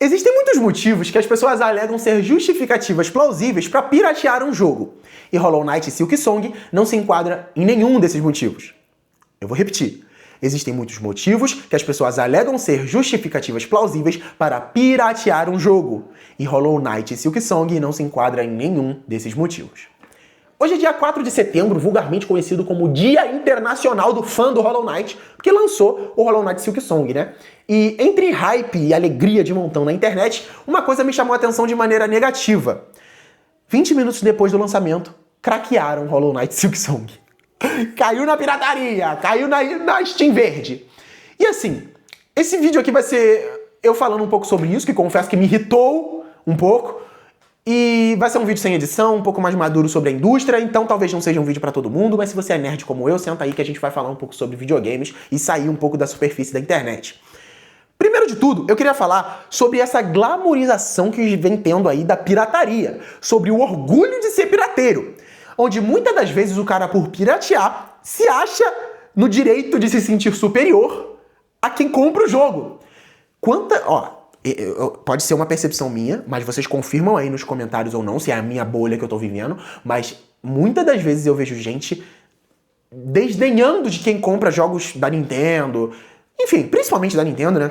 Existem muitos motivos que as pessoas alegam ser justificativas plausíveis para piratear um jogo, e Hollow Knight e Silksong não se enquadra em nenhum desses motivos. Eu vou repetir. Existem muitos motivos que as pessoas alegam ser justificativas plausíveis para piratear um jogo, e Hollow Knight e Silksong não se enquadra em nenhum desses motivos. Hoje é dia 4 de setembro, vulgarmente conhecido como Dia Internacional do Fã do Hollow Knight, porque lançou o Hollow Knight Silksong, né? E entre hype e alegria de montão na internet, uma coisa me chamou a atenção de maneira negativa. 20 minutos depois do lançamento, craquearam Hollow Knight Silksong. Caiu na pirataria, caiu na Steam Verde. E assim, esse vídeo aqui vai ser eu falando um pouco sobre isso, que confesso que me irritou um pouco. E vai ser um vídeo sem edição, um pouco mais maduro sobre a indústria, então talvez não seja um vídeo pra todo mundo, mas se você é nerd como eu, senta aí que a gente vai falar um pouco sobre videogames e sair um pouco da superfície da internet. Primeiro de tudo, eu queria falar sobre essa glamorização que vem tendo aí da pirataria, sobre o orgulho de ser pirateiro, onde muitas das vezes o cara, por piratear, se acha no direito de se sentir superior a quem compra o jogo. Pode ser uma percepção minha, mas vocês confirmam aí nos comentários ou não, se é a minha bolha que eu tô vivendo, mas muitas das vezes eu vejo gente desdenhando de quem compra jogos da Nintendo, enfim, principalmente da Nintendo, né?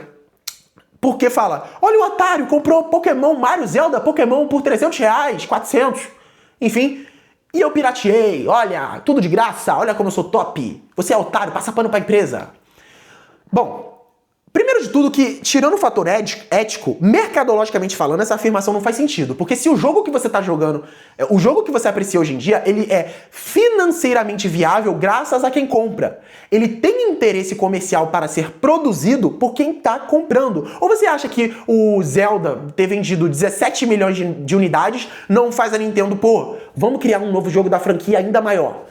Porque fala, olha o otário, comprou Pokémon, Mario, Zelda, Pokémon por 300 reais, 400, enfim, e eu pirateei, olha, tudo de graça, olha como eu sou top, você é otário, passa pano pra empresa. Bom, primeiro de tudo que, tirando o fator ético, mercadologicamente falando, essa afirmação não faz sentido. Porque se o jogo que você tá jogando, o jogo que você aprecia hoje em dia, ele é financeiramente viável graças a quem compra. Ele tem interesse comercial para ser produzido por quem tá comprando. Ou você acha que o Zelda ter vendido 17 milhões de unidades não faz a Nintendo, pô, vamos criar um novo jogo da franquia ainda maior?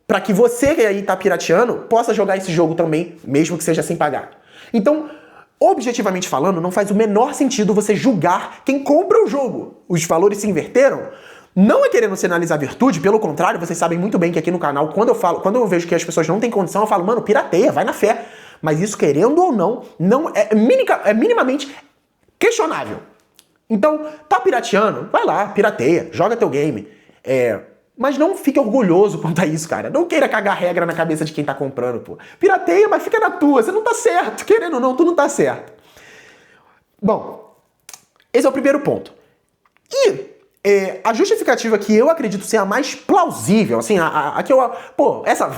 Pra que você que aí tá pirateando possa jogar esse jogo também, mesmo que seja sem pagar. Então, objetivamente falando, não faz o menor sentido você julgar quem compra o jogo. Os valores se inverteram. Não é querendo sinalizar virtude, pelo contrário, vocês sabem muito bem que aqui no canal, quando eu vejo que as pessoas não têm condição, eu falo, mano, pirateia, vai na fé. Mas isso, querendo ou não é minimamente questionável. Então, tá pirateando? Vai lá, pirateia, joga teu game. Mas não fique orgulhoso quanto a isso, cara. Não queira cagar regra na cabeça de quem tá comprando, pô. Pirateia, mas fica na tua. Você não tá certo. Querendo ou não, tu não tá certo. Bom, esse é o primeiro ponto. E a justificativa que eu acredito ser a mais plausível, assim, essa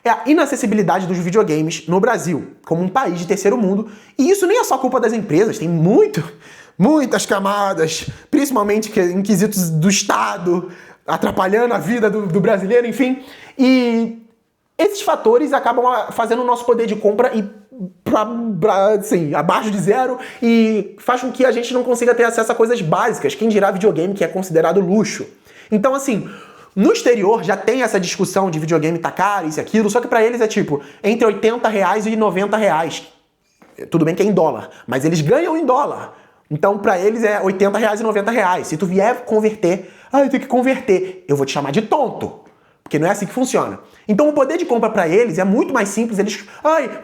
é a inacessibilidade dos videogames no Brasil, como um país de terceiro mundo. E isso nem é só culpa das empresas, tem muitas camadas, principalmente em quesitos do Estado, atrapalhando a vida do brasileiro, enfim. E esses fatores acabam fazendo o nosso poder de compra ir assim, abaixo de zero e faz com que a gente não consiga ter acesso a coisas básicas, quem dirá videogame, que é considerado luxo. Então, assim, no exterior já tem essa discussão de videogame tá caro, isso e aquilo, só que pra eles é tipo, entre 80 reais e 90 reais. Tudo bem que é em dólar, mas eles ganham em dólar. Então, pra eles é 80 reais e 90 reais. Se tu vier converter, eu tenho que converter. Eu vou te chamar de tonto. Porque não é assim que funciona. Então, o poder de compra pra eles é muito mais simples. Eles,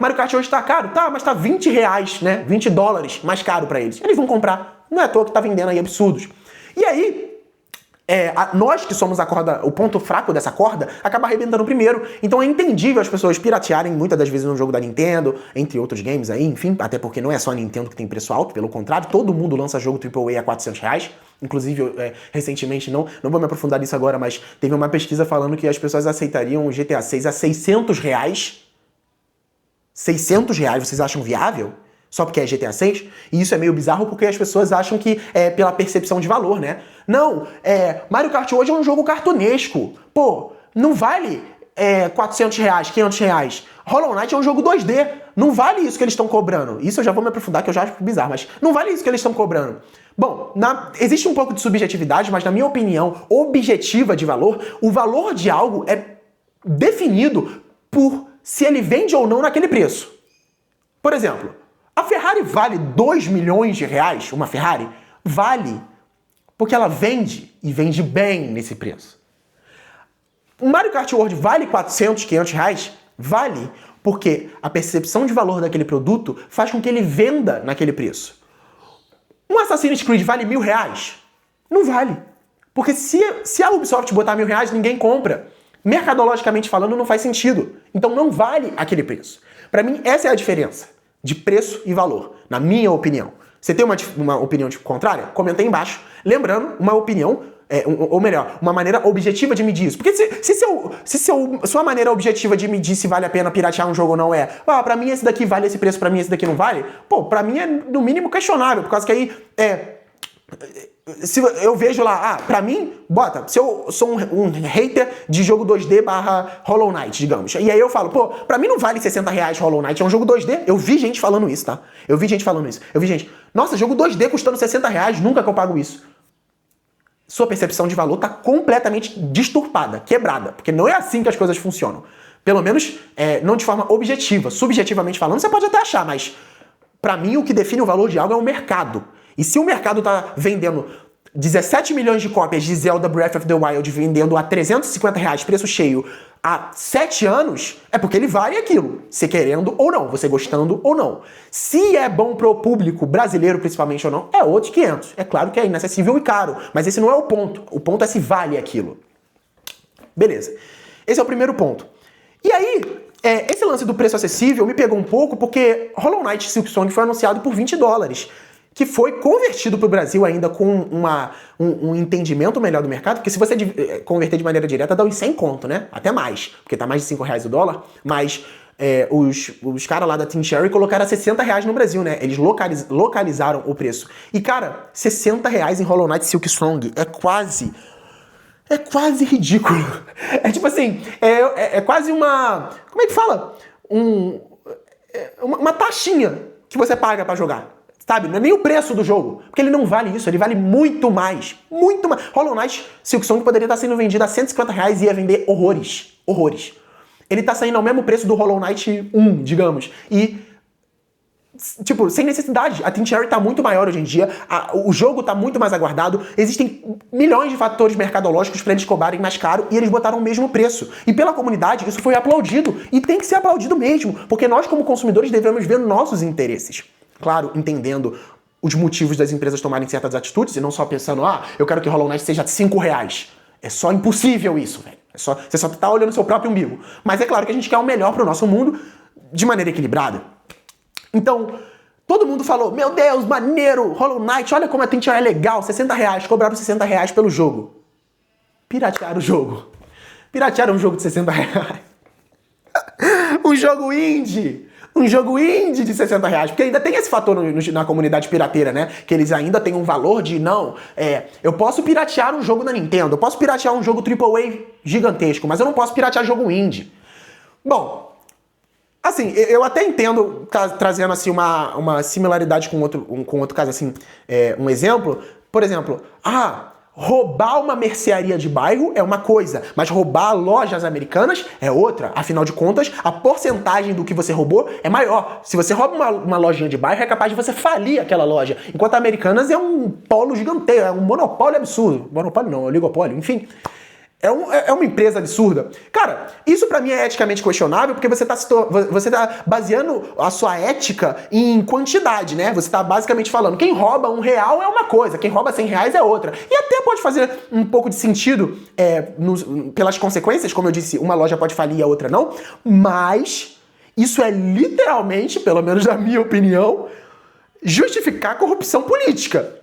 Mario Kart hoje tá caro? Tá, mas tá 20 reais, né? 20 dólares mais caro pra eles. Eles vão comprar. Não é à toa que tá vendendo aí absurdos. E aí, nós que somos o ponto fraco dessa corda, acaba arrebentando primeiro. Então é entendível as pessoas piratearem muitas das vezes no jogo da Nintendo, entre outros games aí, enfim, até porque não é só a Nintendo que tem preço alto, pelo contrário, todo mundo lança jogo AAA a 400 reais. Inclusive, recentemente, não vou me aprofundar nisso agora, mas teve uma pesquisa falando que as pessoas aceitariam o GTA 6 a 600 reais. 600 reais, vocês acham viável? Só porque é GTA 6? E isso é meio bizarro porque as pessoas acham que é pela percepção de valor, né? Não, Mario Kart hoje é um jogo cartunesco. Pô, não vale 400 reais, 500 reais. Hollow Knight é um jogo 2D. Não vale isso que eles estão cobrando. Isso eu já vou me aprofundar, que eu já acho bizarro, mas não vale isso que eles estão cobrando. Bom, existe um pouco de subjetividade, mas na minha opinião objetiva de valor, o valor de algo é definido por se ele vende ou não naquele preço. Por exemplo, a Ferrari vale 2 milhões de reais? Uma Ferrari? Vale. Porque ela vende, e vende bem nesse preço. O Mario Kart World vale 400, 500 reais? Vale. Porque a percepção de valor daquele produto faz com que ele venda naquele preço. Um Assassin's Creed vale R$1.000? Não vale. Porque se a Ubisoft botar R$1.000, ninguém compra. Mercadologicamente falando, não faz sentido. Então não vale aquele preço. Pra mim, essa é a diferença de preço e valor, na minha opinião. Você tem uma opinião contrária? Comenta aí embaixo. Lembrando, uma opinião, ou melhor, uma maneira objetiva de medir isso. Porque se sua maneira objetiva de medir se vale a pena piratear um jogo ou não pra mim esse daqui vale esse preço, pra mim esse daqui não vale, pra mim é no mínimo questionável, por causa que aí se eu vejo lá, pra mim, se eu sou um hater de jogo 2D / Hollow Knight, digamos, e aí eu falo, pra mim não vale R$60 Hollow Knight, é um jogo 2D, eu vi gente falando isso, tá? Eu vi gente, nossa, jogo 2D custando R$60, nunca que eu pago isso. Sua percepção de valor tá completamente disturpada, quebrada, porque não é assim que as coisas funcionam. Pelo menos, não de forma objetiva. Subjetivamente falando, você pode até achar, mas pra mim o que define o valor de algo é o mercado. E se o mercado tá vendendo 17 milhões de cópias de Zelda Breath of the Wild vendendo a R$350, preço cheio, há 7 anos, é porque ele vale aquilo. Você querendo ou não, você gostando ou não. Se é bom pro público brasileiro, principalmente ou não, é outros 500. É claro que é inacessível e caro, mas esse não é o ponto. O ponto é se vale aquilo. Beleza. Esse é o primeiro ponto. E aí, esse lance do preço acessível me pegou um pouco porque Hollow Knight Silksong foi anunciado por $20. Que foi convertido para o Brasil ainda com um entendimento melhor do mercado, porque se você converter de maneira direta, dá uns 100 conto, né? Até mais, porque tá mais de R$5 o dólar, mas os caras lá da Team Cherry colocaram a R$60 no Brasil, né? Eles localizaram o preço. E, cara, R$60 em Hollow Knight Silksong é quase ridículo. É tipo assim, é quase uma... Como é que fala? Uma taxinha que você paga para jogar. Sabe? Não é nem o preço do jogo. Porque ele não vale isso, ele vale muito mais. Muito mais. Hollow Knight Silksong poderia estar sendo vendido a R$150 e ia vender horrores. Horrores. Ele tá saindo ao mesmo preço do Hollow Knight 1, digamos. E, tipo, sem necessidade. A Team Cherry tá muito maior hoje em dia. O jogo tá muito mais aguardado. Existem milhões de fatores mercadológicos para eles cobrarem mais caro e eles botaram o mesmo preço. E pela comunidade, isso foi aplaudido. E tem que ser aplaudido mesmo. Porque nós, como consumidores, devemos ver nossos interesses. Claro, entendendo os motivos das empresas tomarem certas atitudes e não só pensando, eu quero que Hollow Knight seja R$5. É só impossível isso, velho. Você só tá olhando seu próprio umbigo. Mas é claro que a gente quer o melhor pro nosso mundo de maneira equilibrada. Então, todo mundo falou, meu Deus, maneiro, Hollow Knight, olha como a Team Cherry é legal, R$60, cobraram R$60 pelo jogo. Piratearam o jogo. Piratearam um jogo de R$60. Um jogo indie. Um jogo indie de R$60, porque ainda tem esse fator na comunidade pirateira, né? Que eles ainda têm um valor de, eu posso piratear um jogo da Nintendo, eu posso piratear um jogo AAA gigantesco, mas eu não posso piratear jogo indie. Bom, assim, eu até entendo, trazendo assim uma similaridade com outro caso, assim, um exemplo. Por exemplo, roubar uma mercearia de bairro é uma coisa, mas roubar lojas americanas é outra. Afinal de contas, a porcentagem do que você roubou é maior. Se você rouba uma lojinha de bairro, é capaz de você falir aquela loja. Enquanto a Americanas é um polo gigantesco, é um monopólio absurdo. Monopólio não, é um oligopólio, enfim. É uma empresa absurda. Cara, isso pra mim é eticamente questionável porque você tá baseando a sua ética em quantidade, né? Você tá basicamente falando, quem rouba R$1 é uma coisa, quem rouba R$100 é outra. E até pode fazer um pouco de sentido pelas consequências, como eu disse, uma loja pode falir e a outra não, mas isso é literalmente, pelo menos na minha opinião, justificar a corrupção política.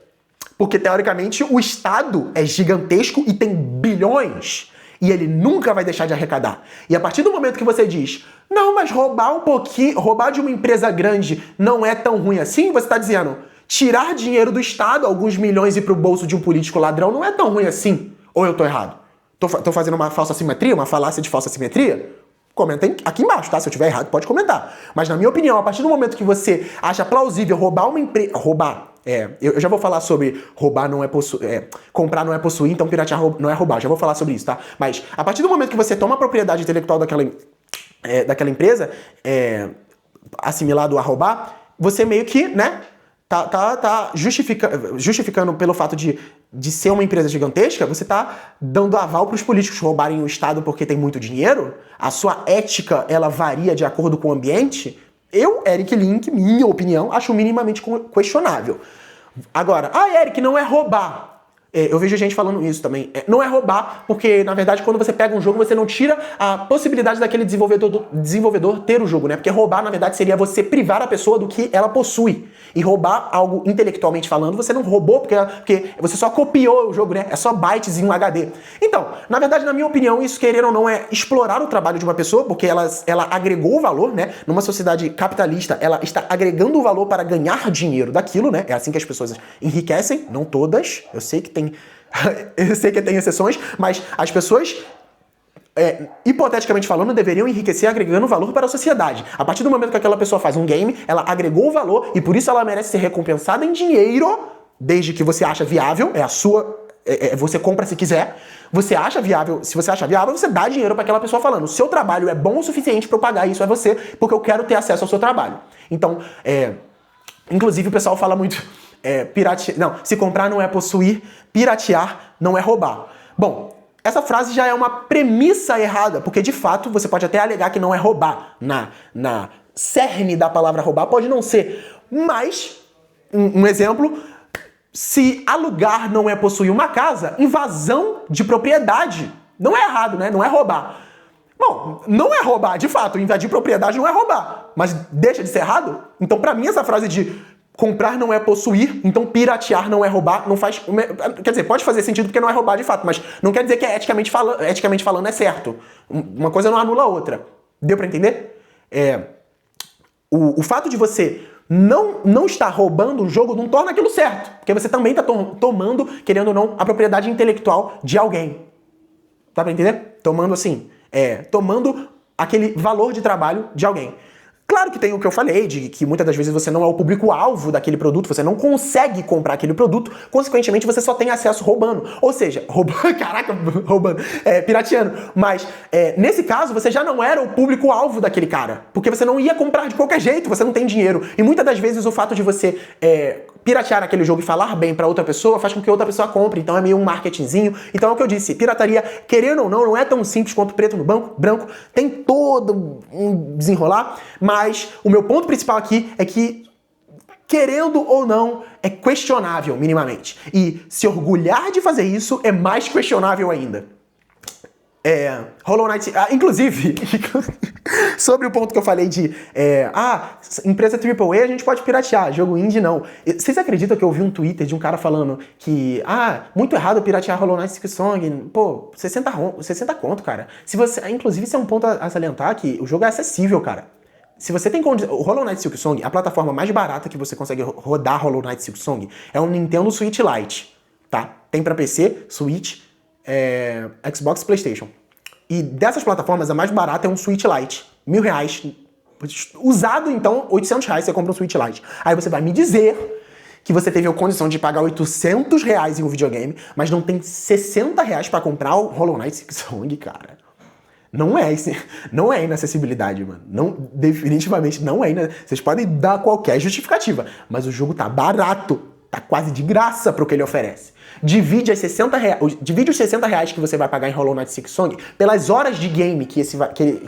Porque, teoricamente, o Estado é gigantesco e tem bilhões. E ele nunca vai deixar de arrecadar. E a partir do momento que você diz, não, mas roubar um pouquinho, roubar de uma empresa grande não é tão ruim assim, você está dizendo, tirar dinheiro do Estado, alguns milhões, e ir pro bolso de um político ladrão não é tão ruim assim. Ou eu tô errado? Tô fazendo uma falsa simetria, uma falácia de falsa simetria? Comentem aqui embaixo, tá? Se eu tiver errado, pode comentar. Mas, na minha opinião, a partir do momento que você acha plausível roubar uma empresa... eu já vou falar sobre roubar não é possuir... comprar não é possuir, então piratear não é roubar. Já vou falar sobre isso, tá? Mas, a partir do momento que você toma a propriedade intelectual daquela empresa, assimilado a roubar, você meio que, né... Tá justificando pelo fato de ser uma empresa gigantesca, você tá dando aval para os políticos roubarem o Estado porque tem muito dinheiro? A sua ética, ela varia de acordo com o ambiente? Eu, Eric Link, minha opinião, acho minimamente questionável. Agora, Eric, não é roubar. Eu vejo gente falando isso também. Não é roubar, porque, na verdade, quando você pega um jogo, você não tira a possibilidade daquele desenvolvedor ter o jogo, né? Porque roubar, na verdade, seria você privar a pessoa do que ela possui. E roubar algo intelectualmente falando, você não roubou porque você só copiou o jogo, né? É só bytes em um HD. Então, na verdade, na minha opinião, isso, querer ou não, é explorar o trabalho de uma pessoa, porque ela agregou o valor, né? Numa sociedade capitalista, ela está agregando o valor para ganhar dinheiro daquilo, né? É assim que as pessoas enriquecem, não todas. Eu sei que tem exceções, mas as pessoas, hipoteticamente falando, deveriam enriquecer agregando valor para a sociedade. A partir do momento que aquela pessoa faz um game, ela agregou o valor e por isso ela merece ser recompensada em dinheiro, desde que você acha viável, você compra se quiser. Você acha viável, se você acha viável, você dá dinheiro para aquela pessoa falando: o seu trabalho é bom o suficiente para eu pagar isso a você, porque eu quero ter acesso ao seu trabalho. Então, inclusive o pessoal fala muito, se comprar não é possuir, piratear não é roubar. Bom, essa frase já é uma premissa errada, porque de fato você pode até alegar que não é roubar. Na cerne da palavra roubar pode não ser, mas, um exemplo, se alugar não é possuir uma casa, invasão de propriedade não é errado, né? Não é roubar. Bom, não é roubar, de fato, invadir propriedade não é roubar, mas deixa de ser errado? Então, pra mim, essa frase de comprar não é possuir, então piratear não é roubar, não faz... Quer dizer, pode fazer sentido porque não é roubar de fato, mas não quer dizer que eticamente falando é certo. Uma coisa não anula a outra. Deu pra entender? O fato de você não estar roubando um jogo não torna aquilo certo, porque você também está tomando, querendo ou não, a propriedade intelectual de alguém. Dá pra entender? Tomando aquele valor de trabalho de alguém. Claro que tem o que eu falei, de que muitas das vezes você não é o público-alvo daquele produto, você não consegue comprar aquele produto, consequentemente você só tem acesso roubando. Ou seja, pirateando. Mas, nesse caso, você já não era o público-alvo daquele cara, porque você não ia comprar de qualquer jeito, você não tem dinheiro. E muitas das vezes o fato de você piratear aquele jogo e falar bem pra outra pessoa faz com que outra pessoa compre, então é meio um marketingzinho. Então é o que eu disse, pirataria, querendo ou não é tão simples quanto preto no branco, tem todo um desenrolar, mas o meu ponto principal aqui é que, querendo ou não, é questionável minimamente. E se orgulhar de fazer isso é mais questionável ainda. Hollow Knight... inclusive, sobre o ponto que eu falei de... empresa AAA a gente pode piratear, jogo indie não. Vocês acreditam que eu vi um Twitter de um cara falando que... muito errado piratear Hollow Knight Silksong. Pô, 60 conto, cara. Inclusive, isso é um ponto a salientar, que o jogo é acessível, cara. Se você tem o Hollow Knight Silksong, a plataforma mais barata que você consegue rodar Hollow Knight Silksong é um Nintendo Switch Lite, tá? Tem pra PC, Switch, Xbox e PlayStation. E dessas plataformas, a mais barata é um Switch Lite. R$1.000. Usado, então, R$800 você compra um Switch Lite. Aí você vai me dizer que você teve a condição de pagar R$800 em um videogame, mas não tem R$60 pra comprar o Hollow Knight Silksong, cara. Não é inacessibilidade, mano. Não, definitivamente não é. Vocês podem dar qualquer justificativa, mas o jogo tá barato. Tá quase de graça pro que ele oferece. Divide os R$60 que você vai pagar em Hollow Knight Silksong pelas horas de game que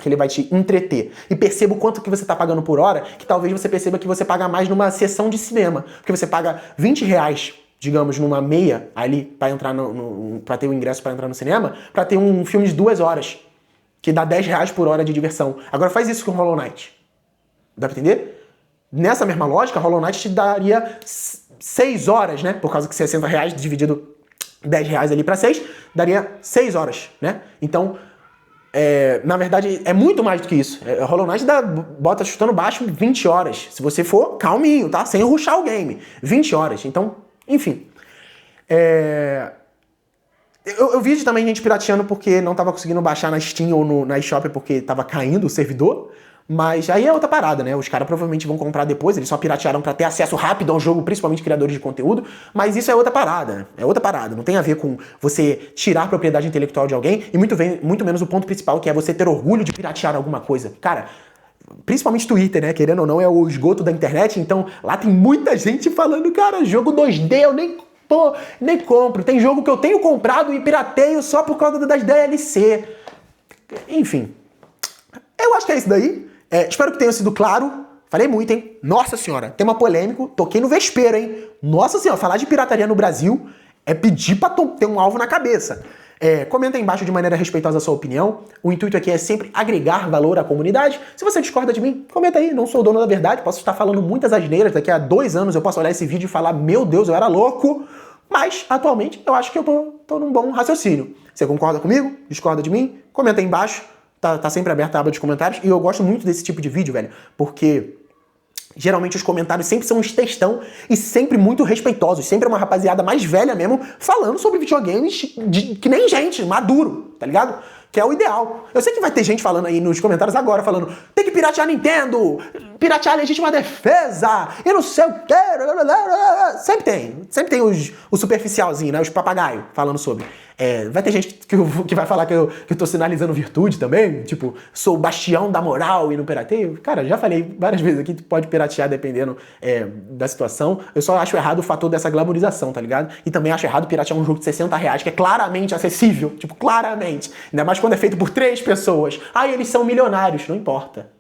ele vai te entreter. E perceba o quanto que você tá pagando por hora, que talvez você perceba que você paga mais numa sessão de cinema. Porque você paga R$20, digamos, numa meia ali, pra entrar pra ter o ingresso pra entrar no cinema, pra ter um filme de 2 horas. Que dá R$10 por hora de diversão. Agora faz isso com Hollow Knight. Dá pra entender? Nessa mesma lógica, Hollow Knight te daria 6 horas, né? Por causa que R$60 dividido R$10 ali pra 6, daria 6 horas, né? Então, na verdade, é muito mais do que isso. Hollow Knight bota chutando baixo 20 horas. Se você for calminho, tá? Sem rushar o game. 20 horas. Então, enfim. Eu vi também gente pirateando porque não tava conseguindo baixar na Steam ou na eShop porque tava caindo o servidor. Mas aí é outra parada, né? Os caras provavelmente vão comprar depois, eles só piratearam pra ter acesso rápido ao jogo, principalmente criadores de conteúdo, mas isso é outra parada, né? É outra parada, não tem a ver com você tirar a propriedade intelectual de alguém, e muito menos o ponto principal, que é você ter orgulho de piratear alguma coisa. Cara, principalmente Twitter, né? Querendo ou não, é o esgoto da internet, então lá tem muita gente falando, cara, jogo 2D, eu nem compro. Tem jogo que eu tenho comprado e pirateio só por causa das DLC. Enfim, eu acho que é isso daí. Espero que tenha sido claro. Falei muito, hein? Nossa senhora, tema polêmico, toquei no vespeiro, hein? Nossa senhora, falar de pirataria no Brasil é pedir pra ter um alvo na cabeça. Comenta aí embaixo de maneira respeitosa a sua opinião. O intuito aqui é sempre agregar valor à comunidade. Se você discorda de mim, comenta aí. Não sou o dono da verdade, posso estar falando muitas asneiras. Daqui a 2 anos eu posso olhar esse vídeo e falar, meu Deus, eu era louco. Mas, atualmente, eu acho que eu tô num bom raciocínio. Você concorda comigo? Discorda de mim? Comenta aí embaixo. Tá sempre aberta a aba dos comentários. E eu gosto muito desse tipo de vídeo, velho. Porque geralmente os comentários sempre são uns textão e sempre muito respeitosos. Sempre uma rapaziada mais velha mesmo falando sobre videogames que nem gente, maduro, tá ligado? Que é o ideal. Eu sei que vai ter gente falando aí nos comentários agora, falando tem que piratear Nintendo, piratear a legítima defesa, e não sei o que. Sempre tem o superficialzinho, né? Os papagaios falando sobre. Vai ter gente que vai falar que eu tô sinalizando virtude também, tipo, sou o bastião da moral e não pirateio. Cara, já falei várias vezes aqui, tu pode piratear dependendo da situação. Eu só acho errado o fator dessa glamorização, tá ligado? E também acho errado piratear um jogo de R$60, que é claramente acessível, tipo, claramente. Ainda mais quando é feito por 3 pessoas. Eles são milionários. Não importa.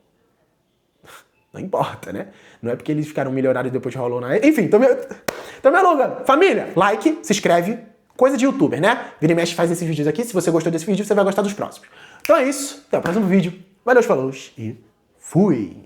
Não importa, né? Não é porque eles ficaram milionários depois de rolou na... Enfim, tô me alongando. Família, like, se inscreve. Coisa de youtuber, né? Vira e mexe faz esses vídeos aqui. Se você gostou desse vídeo, você vai gostar dos próximos. Então é isso. Até o próximo vídeo. Valeu, falou e fui!